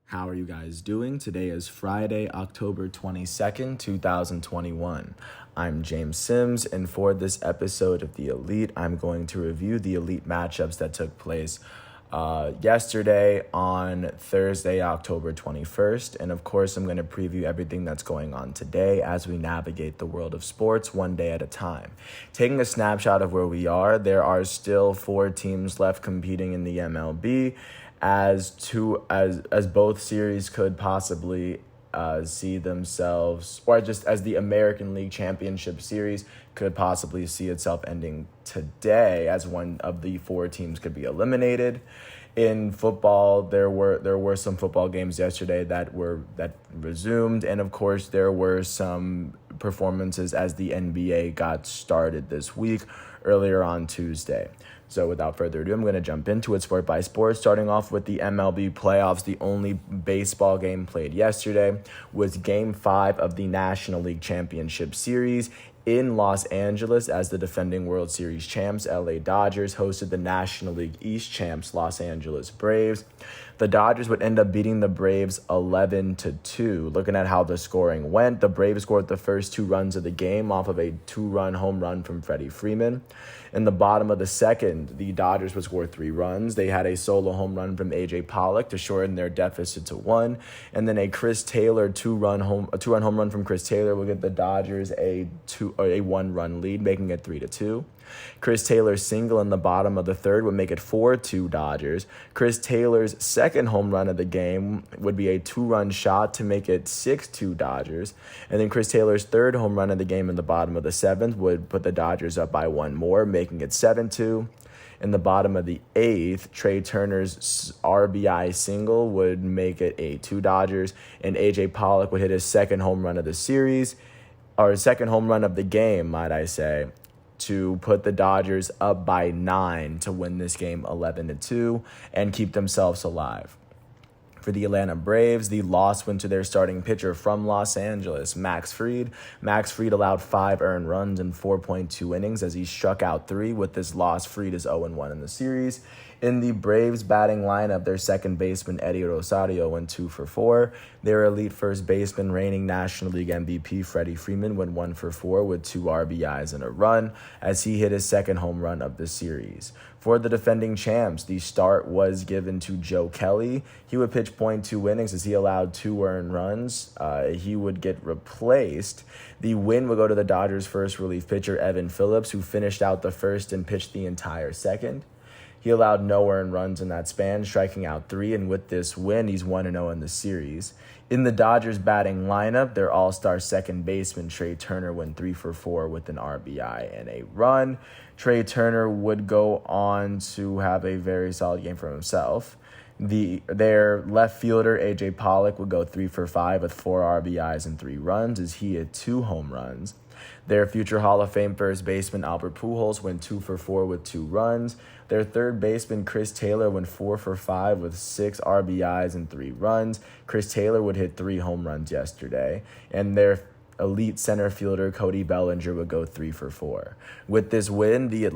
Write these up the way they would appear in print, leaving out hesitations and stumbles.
How are you guys doing? Today is Friday, October 22nd, 2021. I'm James Sims, and for this episode of The Elite, I'm going to review the Elite matchups that took place yesterday on Thursday, October 21st. And of course, I'm going to preview everything that's going on today as we navigate the world of sports one day at a time. Taking a snapshot of where we are, there are still 4 teams left competing in the MLB. As both series could possibly see themselves, or just as the American League Championship Series could possibly see itself ending today, as one of the 4 teams could be eliminated. In football, there were some football games yesterday that resumed, and of course there were some performances as the NBA got started this week earlier on Tuesday. So without further ado, I'm going to jump into it sport by sport, starting off with the MLB Playoffs. The only baseball game played yesterday was Game 5 of the National League Championship Series in Los Angeles, as the defending World Series champs, LA Dodgers, hosted the National League East champs, Los Angeles Braves. The Dodgers would end up beating the Braves 11-2. Looking at how the scoring went, the Braves scored the first 2 runs of the game off of a 2-run home run from Freddie Freeman. In the bottom of the second, the Dodgers would score 3 runs. They had a solo home run from A.J. Pollock to shorten their deficit to 1. And then a Chris Taylor two-run home run from Chris Taylor would give the Dodgers a 1-run lead, making it 3-2. Chris Taylor's single in the bottom of the third would make it 4-2 Dodgers. Chris Taylor's second home run of the game would be a 2-run shot to make it 6-2 Dodgers. And then Chris Taylor's third home run of the game in the bottom of the 7th would put the Dodgers up by 1 more, making it 7-2. In the bottom of the 8th, Trey Turner's RBI single would make it 8-2 Dodgers, and A.J. Pollock would hit his second home run of the series, or second home run of the game, might I say, to put the Dodgers up by 9 to win this game 11-2 and keep themselves alive. For the Atlanta Braves, the loss went to their starting pitcher from Los Angeles, Max Fried. Max Fried allowed 5 earned runs in 4.2 innings as he struck out 3. With this loss, Fried is 0-1 in the series. In the Braves batting lineup, their second baseman, Eddie Rosario, went 2 for 4. Their elite first baseman, reigning National League MVP, Freddie Freeman, went 1 for 4 with 2 RBIs and a run as he hit his second home run of the series. For the defending champs, the start was given to Joe Kelly. He would pitch .2 innings as he allowed 2 earned runs. He would get replaced. The win would go to the Dodgers' first relief pitcher, Evan Phillips, who finished out the first and pitched the entire second. He allowed no earned runs in that span, striking out 3, and with this win, he's 1-0 in the series. In the Dodgers batting lineup, their all-star second baseman, Trey Turner, went 3 for 4 with an RBI and a run. Trey Turner would go on to have a very solid game for himself. Their left fielder, A.J. Pollock, would go 3 for 5 with 4 RBIs and 3 runs as he hit 2 home runs. Their future Hall of Fame first baseman, Albert Pujols, went 2 for 4 with 2 runs. Their third baseman, Chris Taylor, went 4 for 5 with 6 RBIs and 3 runs. Chris Taylor would hit 3 home runs yesterday. And their elite center fielder, Cody Bellinger, would go 3 for 4. With this win, the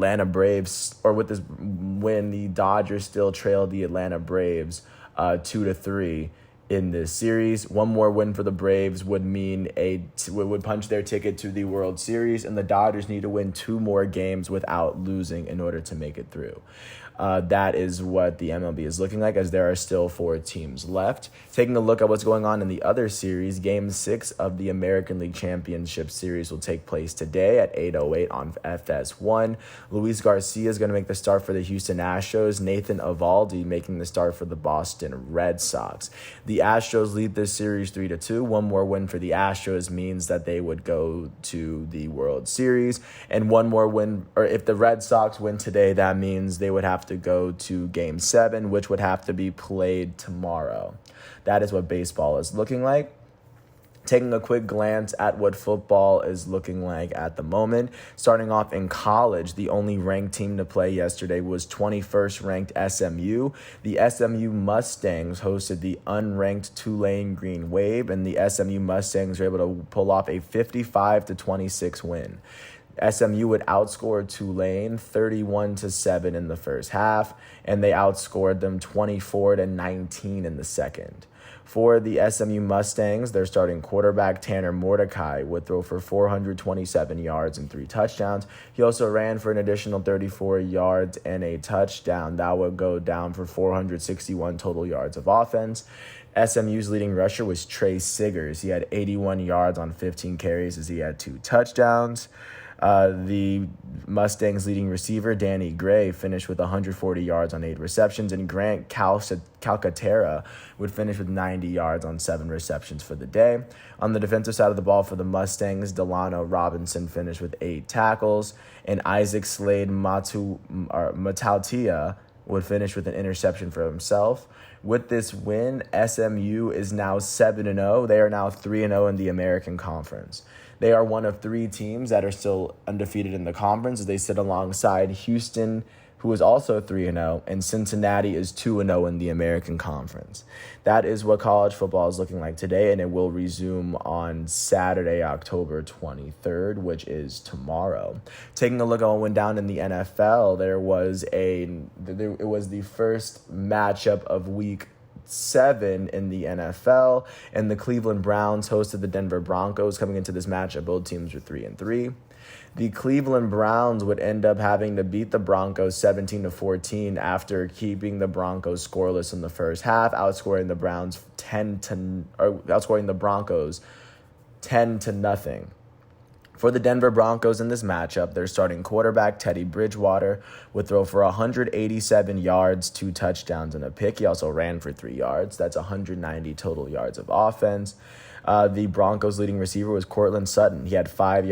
Dodgers still trailed the Atlanta Braves 2-3 in this series. One more win for the Braves would mean would punch their ticket to the World Series, and the Dodgers need to win 2 more games without losing in order to make it through. That is what the MLB is looking like, as there are still 4 teams left. Taking a look at what's going on in the other series, Game 6 of the American League Championship Series will take place today at 8:08 on FS1. Luis Garcia is going to make the start for the Houston Astros. Nathan Eovaldi making the start for the Boston Red Sox. The Astros lead this series 3-2. One more win for the Astros means that they would go to the World Series. And one more win, or if the Red Sox win today, that means they would have to go to Game 7, which would have to be played tomorrow. That is what baseball is looking like. Taking a quick glance at what football is looking like at the moment. Starting off in college, the only ranked team to play yesterday was 21st ranked SMU. The SMU Mustangs hosted the unranked Tulane Green Wave, and the SMU Mustangs were able to pull off a 55-26 win. SMU would outscore Tulane 31-7 in the first half, and they outscored them 24-19 in the second. For the SMU Mustangs, their starting quarterback, Tanner Mordecai, would throw for 427 yards and 3 touchdowns. He also ran for an additional 34 yards and a touchdown. That would go down for 461 total yards of offense. SMU's leading rusher was Trey Siggers. He had 81 yards on 15 carries as he had 2 touchdowns. The Mustangs' leading receiver, Danny Gray, finished with 140 yards on 8 receptions, and Grant Calcaterra would finish with 90 yards on 7 receptions for the day. On the defensive side of the ball for the Mustangs, Delano Robinson finished with 8 tackles, and Isaac Slade Matautia would finish with an interception for himself. With this win, SMU is now 7-0. They are now 3-0 in the American Conference. They are one of 3 teams that are still undefeated in the conference as they sit alongside Houston, who is also 3-0, and Cincinnati is 2-0 in the American Conference. That is what college football is looking like today, and it will resume on Saturday, October 23rd, which is tomorrow. Taking a look at what went down in the NFL, it was the first matchup of Week 7 in the NFL, and the Cleveland Browns hosted the Denver Broncos. Coming into this matchup, both teams were 3-3. The Cleveland Browns would end up having to beat the Broncos 17-14 after keeping the Broncos scoreless in the first half, outscoring the Broncos 10-0. For the Denver Broncos in this matchup, their starting quarterback, Teddy Bridgewater, would throw for 187 yards, 2 touchdowns, and a pick. He also ran for 3 yards. That's 190 total yards of offense. The Broncos' leading receiver was Courtland Sutton. He had 5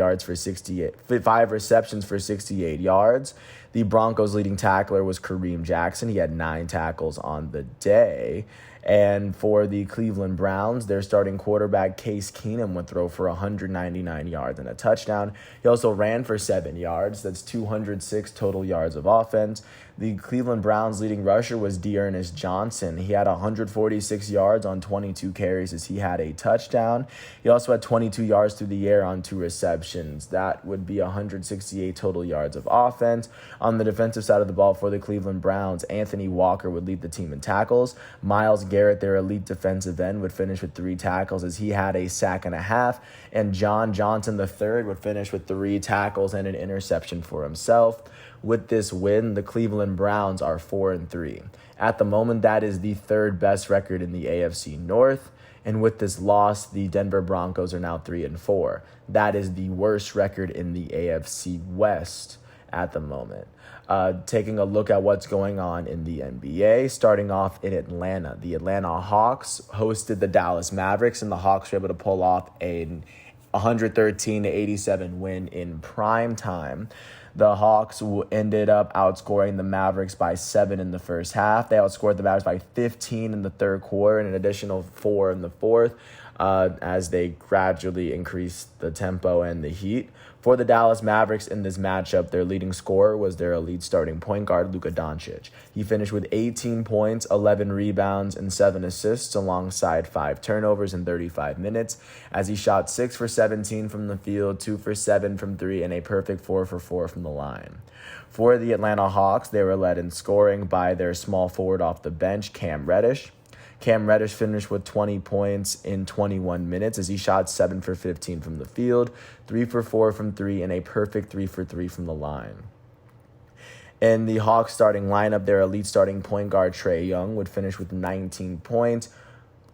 receptions for 68 yards. The Broncos' leading tackler was Kareem Jackson. He had 9 tackles on the day. And for the Cleveland Browns, their starting quarterback, Case Keenum, would throw for 199 yards and a touchdown. He also ran for 7 yards. That's 206 total yards of offense. The Cleveland Browns' leading rusher was Dearness Johnson. He had 146 yards on 22 carries as he had a touchdown. He also had 22 yards through the air on 2 receptions. That would be 168 total yards of offense. On the defensive side of the ball for the Cleveland Browns, Anthony Walker would lead the team in tackles. Myles Garrett, their elite defensive end, would finish with 3 tackles as he had a sack and a half. And John Johnson III would finish with 3 tackles and an interception for himself. With this win, the Cleveland Browns are 4-3. At the moment, that is the 3rd best record in the AFC North. And with this loss, the Denver Broncos are now 3-4. That is the worst record in the AFC West at the moment. Taking a look at what's going on in the NBA, starting off in Atlanta. The Atlanta Hawks hosted the Dallas Mavericks, and the Hawks were able to pull off a 113-87 win in prime time. The Hawks ended up outscoring the Mavericks by 7 in the first half. They outscored the Mavericks by 15 in the third quarter and an additional 4 in the fourth as they gradually increased the tempo and the heat. For the Dallas Mavericks in this matchup, their leading scorer was their elite starting point guard, Luka Doncic. He finished with 18 points, 11 rebounds, and 7 assists alongside 5 turnovers in 35 minutes as he shot 6 for 17 from the field, 2 for 7 from 3, and a perfect 4 for 4 from the line. For the Atlanta Hawks, they were led in scoring by their small forward off the bench, Cam Reddish. Cam Reddish finished with 20 points in 21 minutes as he shot 7 for 15 from the field, 3 for 4 from 3, and a perfect 3 for 3 from the line. In the Hawks starting lineup, their elite starting point guard, Trae Young, would finish with 19 points,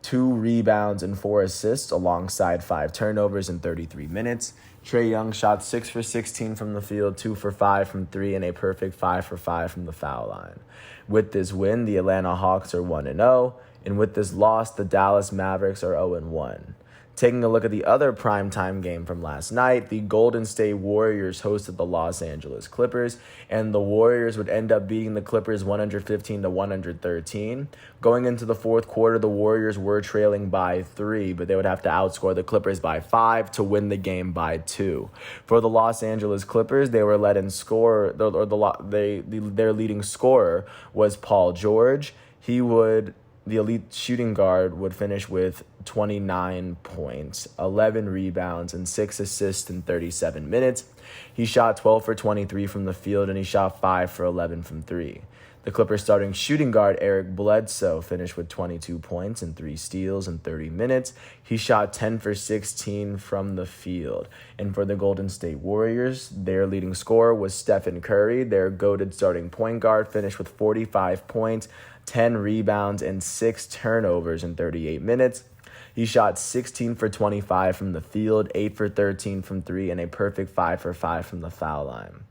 2 rebounds, and 4 assists alongside 5 turnovers in 33 minutes. Trae Young shot 6 for 16 from the field, 2 for 5 from 3, and a perfect 5 for 5 from the foul line. With this win, the Atlanta Hawks are 1-0. And with this loss, the Dallas Mavericks are 0-1. Taking a look at the other primetime game from last night, the Golden State Warriors hosted the Los Angeles Clippers, and the Warriors would end up beating the Clippers 115-113. Going into the fourth quarter, the Warriors were trailing by 3, but they would have to outscore the Clippers by 5 to win the game by 2. For the Los Angeles Clippers, they were led in score, their leading scorer was Paul George. He would the elite shooting guard would finish with 29 points, 11 rebounds, and 6 assists in 37 minutes. He shot 12 for 23 from the field, and he shot 5 for 11 from 3. The Clippers starting shooting guard Eric Bledsoe finished with 22 points and 3 steals in 30 minutes. He shot 10 for 16 from the field. And for the Golden State Warriors, their leading scorer was Stephen Curry. Their goated starting point guard finished with 45 points, 10 rebounds, and 6 turnovers in 38 minutes. He shot 16 for 25 from the field, 8 for 13 from 3, and a perfect 5 for 5 from the foul line.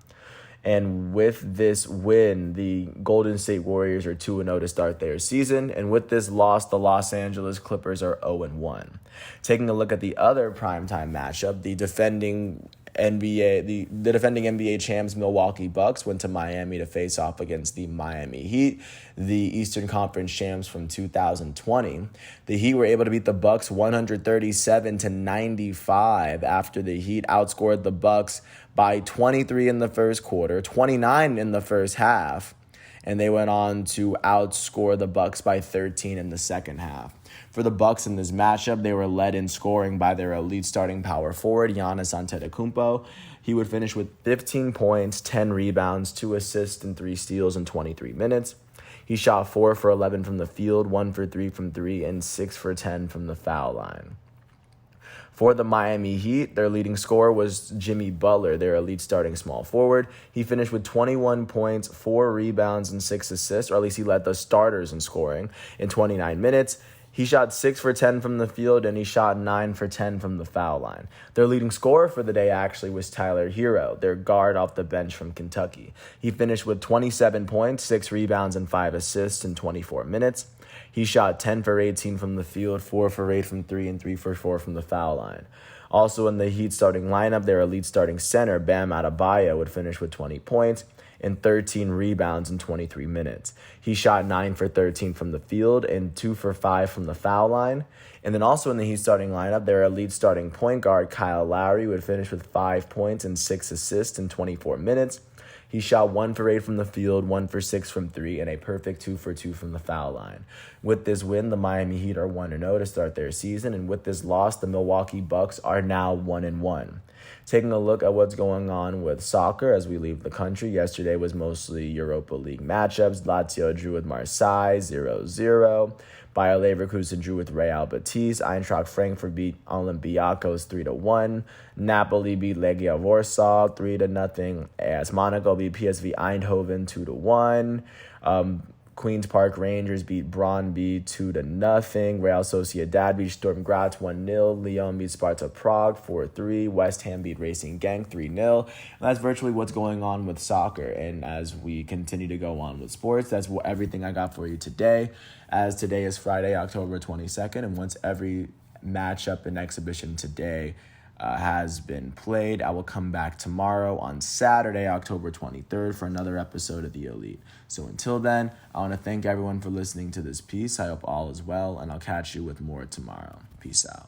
And with this win, the Golden State Warriors are 2-0 to start their season. And with this loss, the Los Angeles Clippers are 0-1. Taking a look at the other primetime matchup, the defending NBA champs Milwaukee Bucks went to Miami to face off against the Miami Heat, the Eastern Conference champs from 2020. The Heat were able to beat the Bucks 137-95 after the Heat outscored the Bucks by 23 in the first quarter, 29 in the first half, and they went on to outscore the Bucks by 13 in the second half. For the Bucks in this matchup, they were led in scoring by their elite starting power forward, Giannis Antetokounmpo. He would finish with 15 points, 10 rebounds, 2 assists, and 3 steals in 23 minutes. He shot 4 for 11 from the field, 1 for 3 from 3, and 6 for 10 from the foul line. For the Miami Heat, their leading scorer was Jimmy Butler, their elite starting small forward. He finished with 21 points, 4 rebounds, and 6 assists, or at least he led the starters in scoring in 29 minutes. He shot 6 for 10 from the field, and he shot 9 for 10 from the foul line. Their leading scorer for the day actually was Tyler Hero, their guard off the bench from Kentucky. He finished with 27 points, 6 rebounds, and 5 assists in 24 minutes. He shot 10 for 18 from the field, 4 for 8 from 3, and 3 for 4 from the foul line. Also in the Heat starting lineup, their elite starting center, Bam Adebayo, would finish with 20 points and 13 rebounds in 23 minutes. He shot 9 for 13 from the field and 2 for 5 from the foul line. And then also in the Heat starting lineup, their elite starting point guard, Kyle Lowry, would finish with 5 points and 6 assists in 24 minutes. He shot 1 for 8 from the field, 1 for 6 from 3, and a perfect 2 for 2 from the foul line. With this win, the Miami Heat are 1-0 to start their season, and with this loss, the Milwaukee Bucks are now 1-1. Taking a look at what's going on with soccer as we leave the country, yesterday was mostly Europa League matchups. Lazio drew with Marseille 0-0. Bayer Leverkusen drew with Real Betis. Eintracht Frankfurt beat Olympiacos 3-1. Napoli beat Legia Warsaw 3-0. As Monaco beat PSV Eindhoven 2-1. Queen's Park Rangers beat Brøndby 2-0. Real Sociedad beat Sturm Graz 1-0. Lyon beat Sparta Prague 4-3. West Ham beat Racing Genk 3-0. And that's virtually what's going on with soccer. And as we continue to go on with sports, that's everything I got for you today. As today is Friday, October 22nd, and once every matchup and exhibition today has been played, I will come back tomorrow on Saturday, October 23rd, for another episode of The Elite. So until then, I want to thank everyone for listening to this piece. I hope all is well, and I'll catch you with more tomorrow. Peace out.